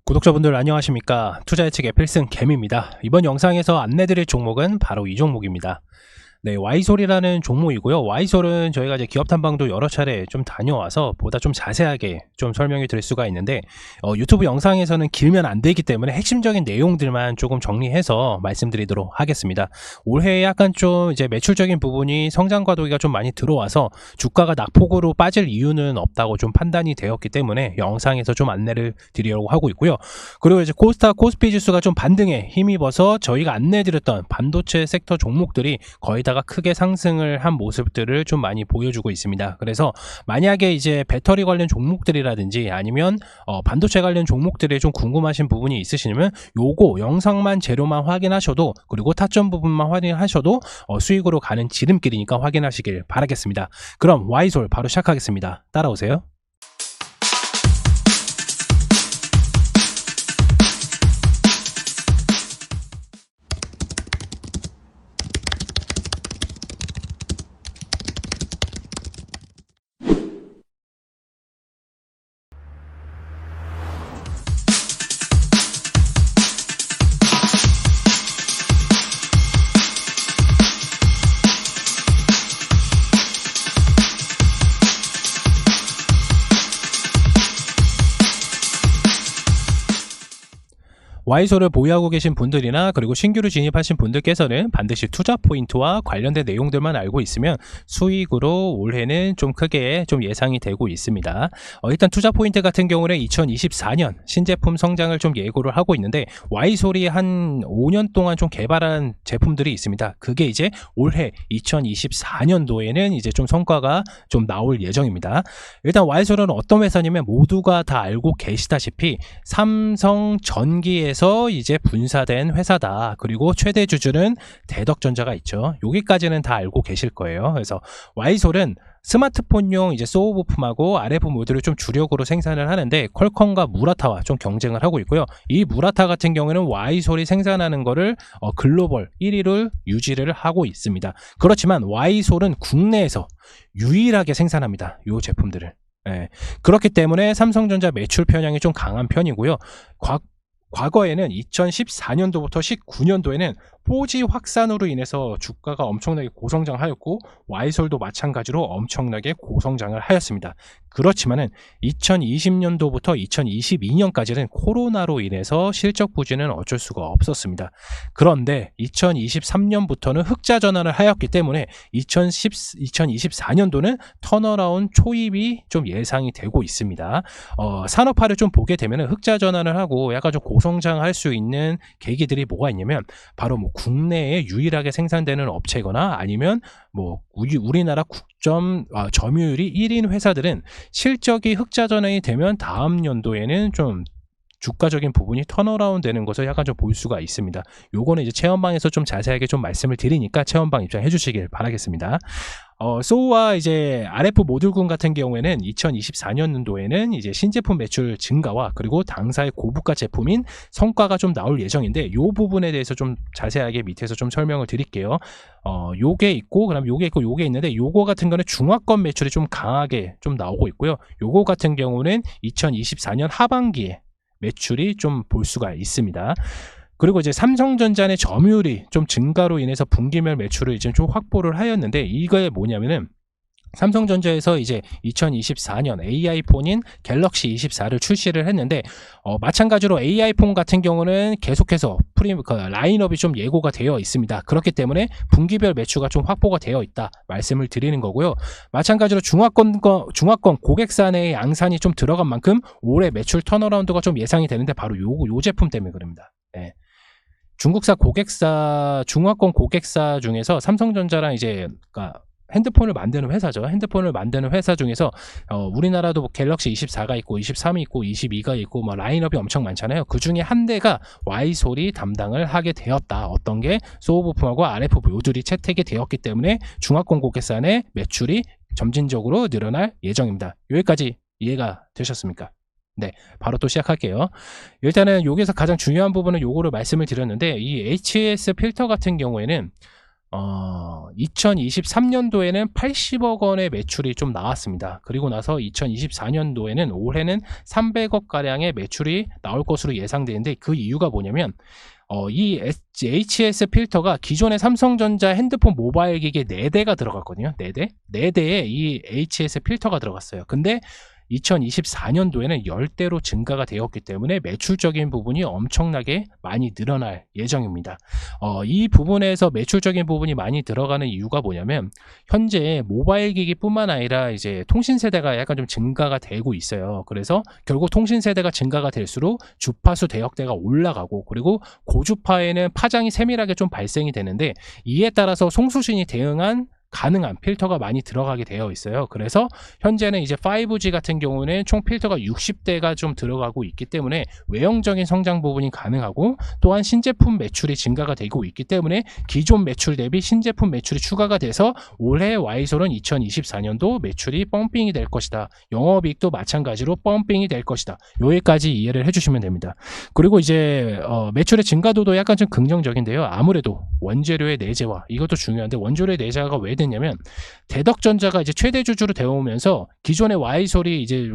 구독자분들 안녕하십니까. 투자예측의 필승 개미입니다. 이번 영상에서 안내드릴 종목은 바로 이 종목입니다. 네, 와이솔이라는 종목이고요. 와이솔은 저희가 이제 기업 탐방도 여러 차례 좀 다녀와서 보다 좀 자세하게 좀 설명이 드릴 수가 있는데 유튜브 영상에서는 길면 안 되기 때문에 핵심적인 내용들만 조금 정리해서 말씀드리도록 하겠습니다. 올해 약간 좀 이제 매출적인 부분이 성장 과도기가 좀 많이 들어와서 주가가 낙폭으로 빠질 이유는 없다고 좀 판단이 되었기 때문에 영상에서 좀 안내를 드리려고 하고 있고요. 그리고 이제 코스닥 코스피 지수가 좀 반등에 힘입어서 저희가 안내드렸던 반도체 섹터 종목들이 거의 다 크게 상승을 한 모습들을 좀 많이 보여주고 있습니다. 그래서 만약에 이제 배터리 관련 종목들이라든지 아니면 반도체 관련 종목들에 좀 궁금하신 부분이 있으시면 요거 영상만 재료만 확인하셔도, 그리고 타점 부분만 확인하셔도 수익으로 가는 지름길이니까 확인하시길 바라겠습니다. 그럼 와이솔 바로 시작하겠습니다. 따라오세요. 와이솔을 보유하고 계신 분들이나 그리고 신규로 진입하신 분들께서는 반드시 투자 포인트와 관련된 내용들만 알고 있으면 수익으로 올해는 좀 크게 좀 예상이 되고 있습니다. 일단 투자 포인트 같은 경우는 2024년 신제품 성장을 좀 예고를 하고 있는데, 와이솔이 한 5년 동안 좀 개발한 제품들이 있습니다. 그게 이제 올해 2024년도에는 이제 좀 성과가 좀 나올 예정입니다. 일단 와이솔은 어떤 회사냐면 모두가 다 알고 계시다시피 삼성전기에서 이제 분사된 회사다. 그리고 최대 주주는 대덕전자가 있죠. 여기까지는 다 알고 계실 거예요. 그래서 와이솔은 스마트폰용 이제 소우 부품하고 RF 모듈을 좀 주력으로 생산을 하는데, 퀄컴과 무라타와 좀 경쟁을 하고 있고요. 이 무라타 같은 경우에는 와이솔이 생산하는 거를 글로벌 1위를 유지를 하고 있습니다. 그렇지만 와이솔은 국내에서 유일하게 생산합니다. 이 제품들을. 그렇기 때문에 삼성전자 매출 편향이 좀 강한 편이고요. 과거에는 2014년도부터 19년도에는 4G 확산으로 인해서 주가가 엄청나게 고성장하였고, 와이솔도 마찬가지로 엄청나게 고성장을 하였습니다. 그렇지만은 2020년도부터 2022년까지는 코로나로 인해서 실적 부진은 어쩔 수가 없었습니다. 그런데 2023년부터는 흑자 전환을 하였기 때문에 2024년도는 턴어라운 초입이 좀 예상이 되고 있습니다. 산업화를 좀 보게 되면 흑자 전환을 하고 약간 좀 고성장할 수 있는 계기들이 뭐가 있냐면, 바로 뭐 국내에 유일하게 생산되는 업체거나 아니면 뭐 우리나라 점유율이 1인 회사들은 실적이 흑자 전환이 되면 다음 연도에는 좀 주가적인 부분이 턴어라운드 되는 것을 약간 좀 볼 수가 있습니다. 요거는 이제 체험방에서 좀 자세하게 좀 말씀을 드리니까 체험방 입장해 주시길 바라겠습니다. 소우와 이제 RF 모듈군 같은 경우에는 2024년도에는 이제 신제품 매출 증가와 그리고 당사의 고부가 제품인 성과가 좀 나올 예정인데, 요 부분에 대해서 좀 자세하게 밑에서 좀 설명을 드릴게요. 요게 있고, 그다음 요게 있고, 요게 있는데, 요거 같은 거는 중화권 매출이 좀 강하게 좀 나오고 있고요. 요거 같은 경우는 2024년 하반기에 매출이 좀 볼 수가 있습니다. 그리고 이제 삼성전자의 점유율이 좀 증가로 인해서 분기별 매출을 이제 좀 확보를 하였는데, 이거에 뭐냐면은 삼성전자에서 이제 2024년 AI폰인 갤럭시 24를 출시를 했는데, 마찬가지로 AI폰 같은 경우는 계속해서 라인업이 좀 예고가 되어 있습니다. 그렇기 때문에 분기별 매출가 좀 확보가 되어 있다 말씀을 드리는 거고요. 마찬가지로 중화권 고객사 내의 양산이 좀 들어간 만큼 올해 매출 턴어라운드가 좀 예상이 되는데, 바로 요 제품 때문에 그럽니다. 중화권 고객사 중에서 삼성전자랑 이제 핸드폰을 만드는 회사죠. 핸드폰을 만드는 회사 중에서 우리나라도 뭐 갤럭시 24가 있고 23이 있고 22가 있고 뭐 라인업이 엄청 많잖아요. 그 중에 한 대가 와이솔이 담당을 하게 되었다. 어떤 게 소우 부품하고 RF 모듈이 채택이 되었기 때문에 중화권 고객사 내 매출이 점진적으로 늘어날 예정입니다. 여기까지 이해가 되셨습니까? 네, 바로 또 시작할게요. 일단은 여기서 가장 중요한 부분은 요거를 말씀을 드렸는데, 이 HS 필터 같은 경우에는 2023년도에는 80억 원의 매출이 좀 나왔습니다. 그리고 나서 2024년도에는 올해는 300억 가량의 매출이 나올 것으로 예상되는데, 그 이유가 뭐냐면 이 HS 필터가 기존의 삼성전자 핸드폰 모바일 기기에 4대가 들어갔거든요. 4대에 이 HS 필터가 들어갔어요. 근데 2024년도에는 10대로 증가가 되었기 때문에 매출적인 부분이 엄청나게 많이 늘어날 예정입니다. 이 부분에서 매출적인 부분이 많이 들어가는 이유가 뭐냐면, 현재 모바일 기기뿐만 아니라 이제 통신 세대가 약간 좀 증가가 되고 있어요. 그래서 결국 통신 세대가 증가가 될수록 주파수 대역대가 올라가고, 그리고 고주파에는 파장이 세밀하게 좀 발생이 되는데, 이에 따라서 송수신이 대응한 가능한 필터가 많이 들어가게 되어 있어요. 그래서 현재는 이제 5G 같은 경우는 총 필터가 60대가 좀 들어가고 있기 때문에 외형적인 성장 부분이 가능하고, 또한 신제품 매출이 증가가 되고 있기 때문에 기존 매출 대비 신제품 매출이 추가가 돼서 올해 와이솔은 2024년도 매출이 펌핑이 될 것이다. 영업이익도 마찬가지로 펌핑이 될 것이다. 여기까지 이해를 해주시면 됩니다. 그리고 이제 매출의 증가도도 약간 좀 긍정적인데요. 아무래도 원재료의 내재화, 이것도 중요한데, 원재료의 내재화가 왜 됐냐면, 대덕전자가 이제 최대 주주로 되어오면서 기존의 와이솔이 이제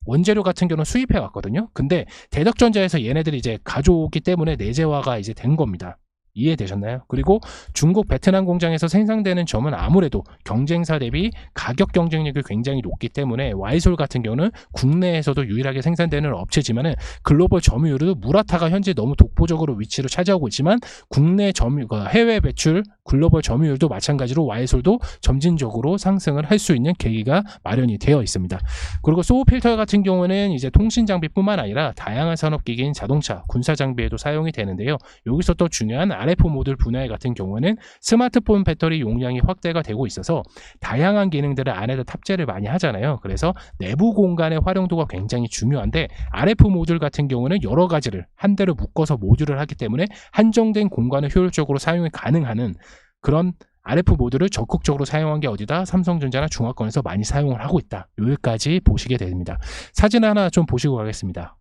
원재료 같은 경우는 수입해 왔거든요. 근데 대덕전자에서 얘네들이 이제 가져오기 때문에 내재화가 이제 된 겁니다. 이해되셨나요? 그리고 중국 베트남 공장에서 생산되는 점은 아무래도 경쟁사 대비 가격 경쟁력이 굉장히 높기 때문에 와이솔 같은 경우는 국내에서도 유일하게 생산되는 업체지만은 글로벌 점유율도 무라타가 현재 너무 독보적으로 위치를 차지하고 있지만, 국내 해외 배출 글로벌 점유율도 마찬가지로 와이솔도 점진적으로 상승을 할 수 있는 계기가 마련이 되어 있습니다. 그리고 소우 필터 같은 경우는 이제 통신 장비뿐만 아니라 다양한 산업기기인 자동차, 군사 장비에도 사용이 되는데요. 여기서 또 중요한 RF 모듈 분해 같은 경우는 스마트폰 배터리 용량이 확대가 되고 있어서 다양한 기능들을 안에다 탑재를 많이 하잖아요. 그래서 내부 공간의 활용도가 굉장히 중요한데, RF 모듈 같은 경우는 여러 가지를 한 대로 묶어서 모듈을 하기 때문에 한정된 공간을 효율적으로 사용이 가능한 그런 RF 모듈을 적극적으로 사용한 게 어디다? 삼성전자나 중화권에서 많이 사용을 하고 있다. 여기까지 보시게 됩니다. 사진 하나 좀 보시고 가겠습니다.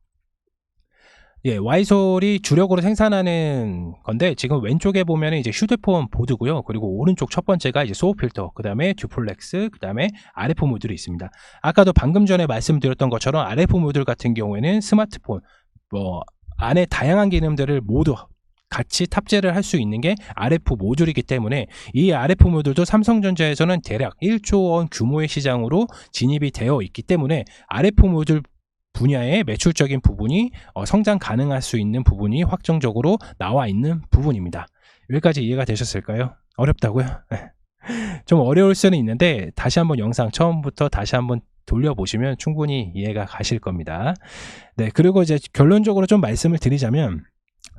예, 와이솔이 주력으로 생산하는 건데, 지금 왼쪽에 보면 이제 휴대폰 보드고요. 그리고 오른쪽 첫 번째가 이제 소우 필터, 그 다음에 듀플렉스, 그 다음에 RF 모듈이 있습니다. 아까도 방금 전에 말씀드렸던 것처럼 RF 모듈 같은 경우에는 스마트폰, 안에 다양한 기능들을 모두 같이 탑재를 할 수 있는 게 RF 모듈이기 때문에, 이 RF 모듈도 삼성전자에서는 대략 1조 원 규모의 시장으로 진입이 되어 있기 때문에 RF 모듈 분야의 매출적인 부분이 성장 가능할 수 있는 부분이 확정적으로 나와 있는 부분입니다. 여기까지 이해가 되셨을까요? 어렵다고요? 좀 어려울 수는 있는데, 다시 한번 영상 처음부터 다시 한번 돌려보시면 충분히 이해가 가실 겁니다. 네, 그리고 이제 결론적으로 좀 말씀을 드리자면,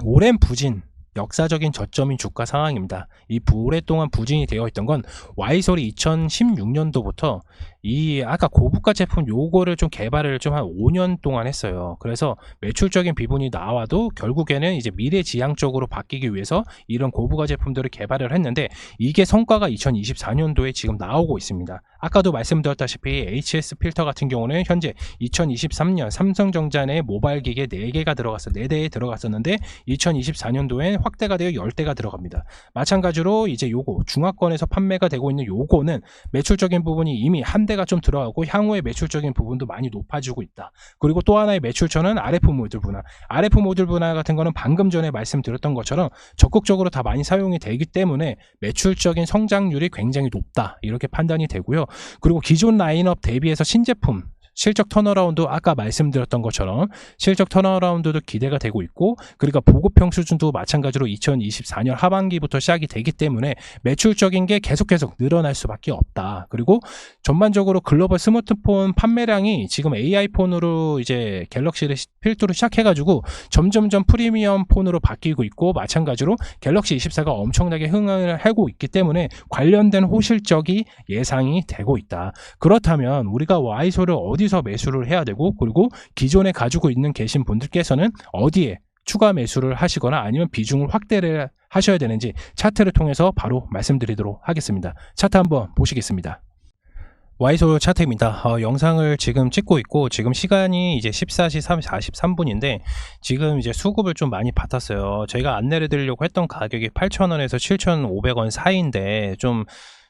오랜 부진, 역사적인 저점인 주가 상황입니다. 이 오랫동안 부진이 되어 있던 건 와이솔이 2016년도부터 이 아까 고부가 제품 요거를 좀 개발을 좀 한 5년 동안 했어요. 그래서 매출적인 비분이 나와도 결국에는 이제 미래지향적으로 바뀌기 위해서 이런 고부가 제품들을 개발을 했는데, 이게 성과가 2024년도에 지금 나오고 있습니다. 아까도 말씀드렸다시피 HS 필터 같은 경우는 현재 2023년 삼성전자 내 모바일 기기에 4대에 들어갔었는데 2024년도엔 확대가 되어 10대가 들어갑니다. 마찬가지로 이제 요거 중화권에서 판매가 되고 있는 요거는 매출적인 부분이 이미 한 대가 좀 들어가고 향후에 매출적인 부분도 많이 높아지고 있다. 그리고 또 하나의 매출처는 RF 모듈 분할. RF 모듈 분할 같은 거는 방금 전에 말씀드렸던 것처럼 적극적으로 다 많이 사용이 되기 때문에 매출적인 성장률이 굉장히 높다, 이렇게 판단이 되고요. 그리고 기존 라인업 대비해서 신제품 실적 턴어라운드, 아까 말씀드렸던 것처럼 실적 턴어라운드도 기대가 되고 있고, 그러니까 보급형 수준도 마찬가지로 2024년 하반기부터 시작이 되기 때문에 매출적인 게 계속 늘어날 수밖에 없다. 그리고 전반적으로 글로벌 스마트폰 판매량이 지금 AI 폰으로 이제 갤럭시를 필두로 시작해가지고 점점점 프리미엄 폰으로 바뀌고 있고, 마찬가지로 갤럭시 24가 엄청나게 흥행을 하고 있기 때문에 관련된 호실적이 예상이 되고 있다. 그렇다면 우리가 와이솔을 어디서 매수를 해야 되고, 그리고 기존에 가지고 있는 계신 분들께서는 어디에 추가 매수를 하시거나 아니면 비중을 확대를 하셔야 되는지 차트를 통해서 바로 말씀드리도록 하겠습니다. 차트 한번 보시겠습니다. 와이솔 차트입니다. 영상을 지금 찍고 있고 지금 시간이 이제 14시 43분인데 지금 이제 수급을 좀 많이 받았어요. 저희가 안내를 드리려고 했던 가격이 8,000원에서 7,500원 사이인데 좀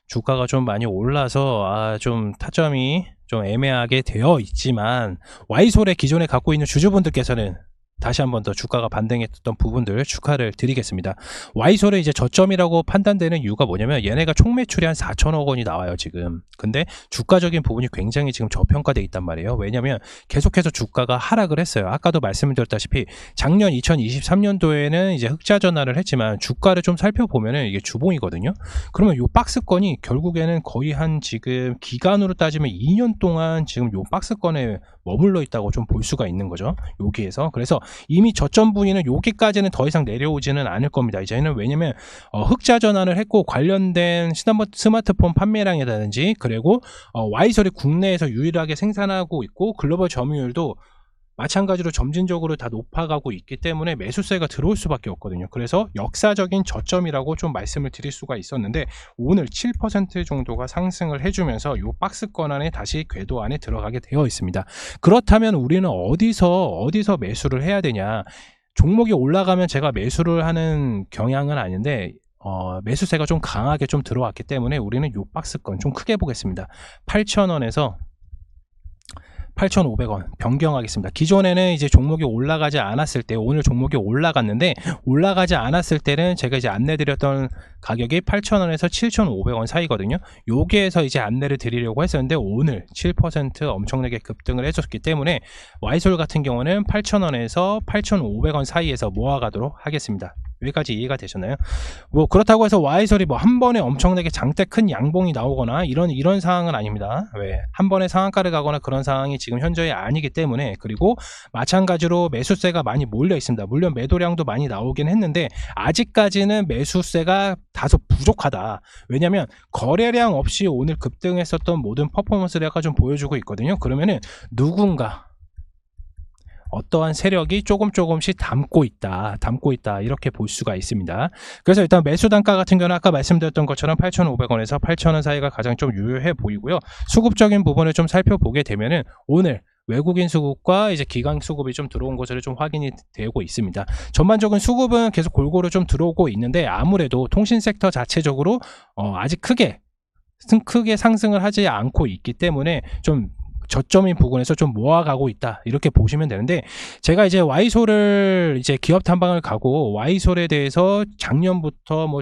주가가 좀 많이 올라서 좀 타점이 좀 애매하게 되어 있지만 와이솔의 기존에 갖고 있는 주주분들께서는 다시 한 번 더 주가가 반등했던 부분들 축하를 드리겠습니다. 와이솔의 이제 저점이라고 판단되는 이유가 뭐냐면 얘네가 총 매출이 한 4천억 원이 나와요 지금. 근데 주가적인 부분이 굉장히 지금 저평가되어 있단 말이에요. 왜냐면 계속해서 주가가 하락을 했어요. 아까도 말씀드렸다시피 작년 2023년도에는 이제 흑자 전환을 했지만 주가를 좀 살펴보면은 이게 주봉이거든요. 그러면 요 박스권이 결국에는 거의 한 지금 기간으로 따지면 2년 동안 지금 요 박스권에 머물러 있다고 좀 볼 수가 있는 거죠. 여기에서. 그래서 이미 저점 부위는 여기까지는 더 이상 내려오지는 않을 겁니다. 이제는 왜냐면 흑자 전환을 했고 관련된 스마트폰 판매량이라든지 그리고 와이솔이 국내에서 유일하게 생산하고 있고 글로벌 점유율도 마찬가지로 점진적으로 다 높아가고 있기 때문에 매수세가 들어올 수밖에 없거든요. 그래서 역사적인 저점이라고 좀 말씀을 드릴 수가 있었는데 오늘 7% 정도가 상승을 해주면서 이 박스권 안에 다시 궤도 안에 들어가게 되어 있습니다. 그렇다면 우리는 어디서 매수를 해야 되냐? 종목이 올라가면 제가 매수를 하는 경향은 아닌데 매수세가 좀 강하게 좀 들어왔기 때문에 우리는 이 박스권 좀 크게 보겠습니다. 8,000원에서 8,500원 변경하겠습니다. 기존에는 이제 종목이 올라가지 않았을 때 오늘 종목이 올라갔는데 올라가지 않았을 때는 제가 이제 안내드렸던 가격이 8,000원에서 7,500원 사이거든요. 여기에서 이제 안내를 드리려고 했었는데 오늘 7% 엄청나게 급등을 해줬기 때문에 와이솔 같은 경우는 8,000원에서 8,500원 사이에서 모아가도록 하겠습니다. 여기까지 이해가 되셨나요? 뭐 그렇다고 해서 와이솔이 뭐 한 번에 엄청나게 장대 큰 양봉이 나오거나 이런 상황은 아닙니다. 왜? 한 번에 상한가를 가거나 그런 상황이 지금 현저히 아니기 때문에. 그리고 마찬가지로 매수세가 많이 몰려 있습니다. 물론 매도량도 많이 나오긴 했는데 아직까지는 매수세가 다소 부족하다. 왜냐면 거래량 없이 오늘 급등했었던 모든 퍼포먼스를 약간 좀 보여주고 있거든요. 그러면은 누군가 어떠한 세력이 조금씩 담고 있다 이렇게 볼 수가 있습니다. 그래서 일단 매수 단가 같은 경우는 아까 말씀드렸던 것처럼 8,500원에서 8,000원 사이가 가장 좀 유효해 보이고요. 수급적인 부분을 좀 살펴보게 되면은 오늘 외국인 수급과 이제 기관 수급이 좀 들어온 것으로 좀 확인이 되고 있습니다. 전반적인 수급은 계속 골고루 좀 들어오고 있는데 아무래도 통신 섹터 자체적으로 아직 크게 상승을 하지 않고 있기 때문에 좀 저점인 부분에서 좀 모아가고 있다 이렇게 보시면 되는데 제가 이제 와이솔을 이제 기업 탐방을 가고 와이솔에 대해서 작년부터 뭐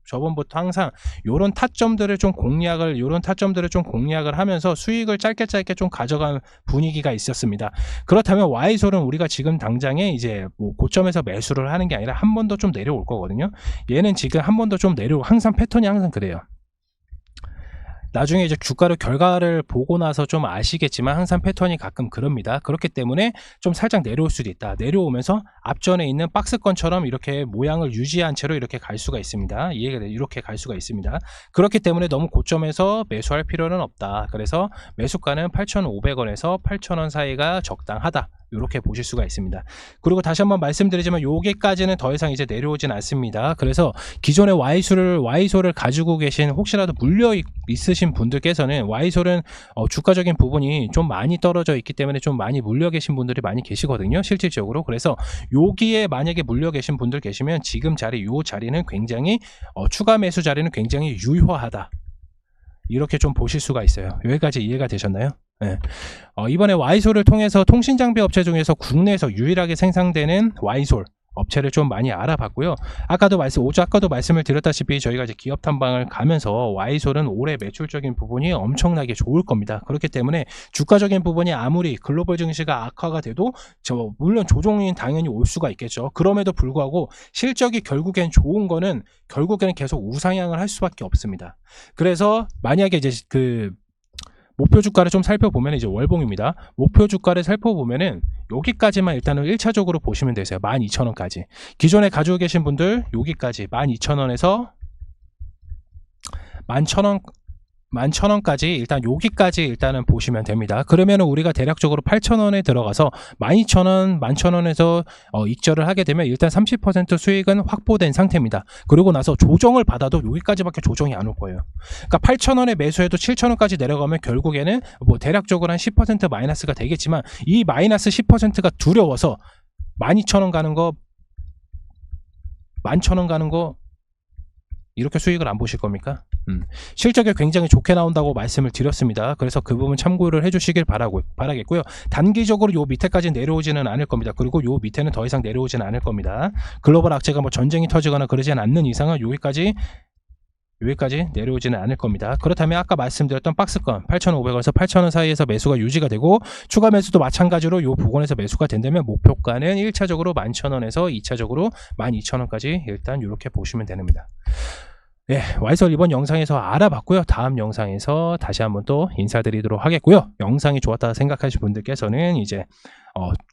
저번부터 항상 요런 타점들을 좀 공략을 하면서 수익을 짧게 좀 가져간 분위기가 있었습니다. 그렇다면 와이솔은 우리가 지금 당장에 이제 뭐 고점에서 매수를 하는 게 아니라 한 번 더 좀 내려올 거거든요. 얘는 지금 한 번 더 좀 내려오고 항상 패턴이 항상 그래요. 나중에 이제 주가로 결과를 보고 나서 좀 아시겠지만 항상 패턴이 가끔 그럽니다. 그렇기 때문에 좀 살짝 내려올 수도 있다. 내려오면서 앞전에 있는 박스권처럼 이렇게 모양을 유지한 채로 이렇게 갈 수가 있습니다. 이렇게 갈 수가 있습니다. 그렇기 때문에 너무 고점에서 매수할 필요는 없다. 그래서 매수가는 8,500원에서 8,000원 사이가 적당하다. 이렇게 보실 수가 있습니다. 그리고 다시 한번 말씀드리지만 여기까지는 더 이상 이제 내려오진 않습니다. 그래서 기존의 와이솔을 가지고 계신 혹시라도 물려 있으신 분들께서는 와이솔은 주가적인 부분이 좀 많이 떨어져 있기 때문에 좀 많이 물려 계신 분들이 많이 계시거든요. 실질적으로. 그래서 여기에 만약에 물려 계신 분들 계시면 지금 요 자리는 굉장히 추가 매수 자리는 굉장히 유효하다. 이렇게 좀 보실 수가 있어요. 여기까지 이해가 되셨나요? 네. 이번에 와이솔을 통해서 통신장비 업체 중에서 국내에서 유일하게 생산되는 와이솔 업체를 좀 많이 알아봤고요. 아까도 말씀을 드렸다시피 저희가 이제 기업 탐방을 가면서 와이솔은 올해 매출적인 부분이 엄청나게 좋을 겁니다. 그렇기 때문에 주가적인 부분이 아무리 글로벌 증시가 악화가 돼도 물론 조정이 당연히 올 수가 있겠죠. 그럼에도 불구하고 실적이 결국엔 좋은 거는 결국에는 계속 우상향을 할 수밖에 없습니다. 그래서 만약에 이제 목표 주가를 좀 살펴보면 이제 월봉입니다. 목표 주가를 살펴보면은 여기까지만 일단은 1차적으로 보시면 되세요. 12,000원까지. 기존에 가지고 계신 분들 여기까지 12,000원에서 11,000원 11,000원까지 일단 여기까지 일단은 보시면 됩니다. 그러면 우리가 대략적으로 8,000원에 들어가서 12,000원, 11,000원에서 익절을 하게 되면 일단 30% 수익은 확보된 상태입니다. 그리고 나서 조정을 받아도 여기까지밖에 조정이 안 올 거예요. 그러니까 8,000원에 매수해도 7,000원까지 내려가면 결국에는 뭐 대략적으로 한 10% 마이너스가 되겠지만 이 마이너스 10%가 두려워서 12,000원 가는 거, 11,000원 가는 거 이렇게 수익을 안 보실 겁니까? 실적이 굉장히 좋게 나온다고 말씀을 드렸습니다. 그래서 그 부분 참고를 해주시길 바라겠고요. 단기적으로 요 밑에까지 내려오지는 않을 겁니다. 그리고 요 밑에는 더 이상 내려오지는 않을 겁니다. 글로벌 악재가 뭐 전쟁이 터지거나 그러지 않는 이상은 여기까지 내려오지는 않을 겁니다. 그렇다면 아까 말씀드렸던 박스권 8,500원에서 8,000원 사이에서 매수가 유지가 되고 추가 매수도 마찬가지로 요 부분에서 매수가 된다면 목표가는 1차적으로 11,000원에서 2차적으로 12,000원까지 일단 이렇게 보시면 됩니다. 네, 와이설 이번 영상에서 알아봤고요. 다음 영상에서 다시 한번 또 인사드리도록 하겠고요. 영상이 좋았다 생각하시는 분들께서는 이제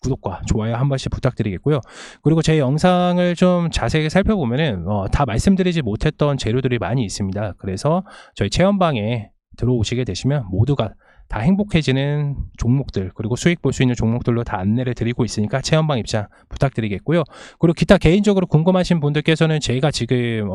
구독과 좋아요 한 번씩 부탁드리겠고요. 그리고 제 영상을 좀 자세히 살펴보면은 다 말씀드리지 못했던 재료들이 많이 있습니다. 그래서 저희 체험방에 들어오시게 되시면 모두가 다 행복해지는 종목들 그리고 수익 볼 수 있는 종목들로 다 안내를 드리고 있으니까 체험방 입장 부탁드리겠고요. 그리고 기타 개인적으로 궁금하신 분들께서는 제가 지금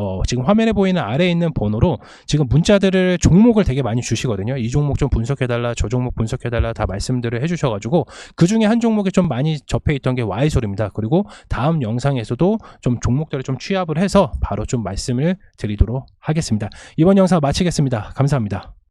화면에 보이는 아래에 있는 번호로 지금 문자들을 종목을 되게 많이 주시거든요. 이 종목 좀 분석해달라, 저 종목 분석해달라 다 말씀들을 해주셔가지고 그 중에 한 종목이 좀 많이 접해 있던 게 와이솔입니다. 그리고 다음 영상에서도 좀 종목들을 좀 취합을 해서 바로 좀 말씀을 드리도록 하겠습니다. 이번 영상 마치겠습니다. 감사합니다.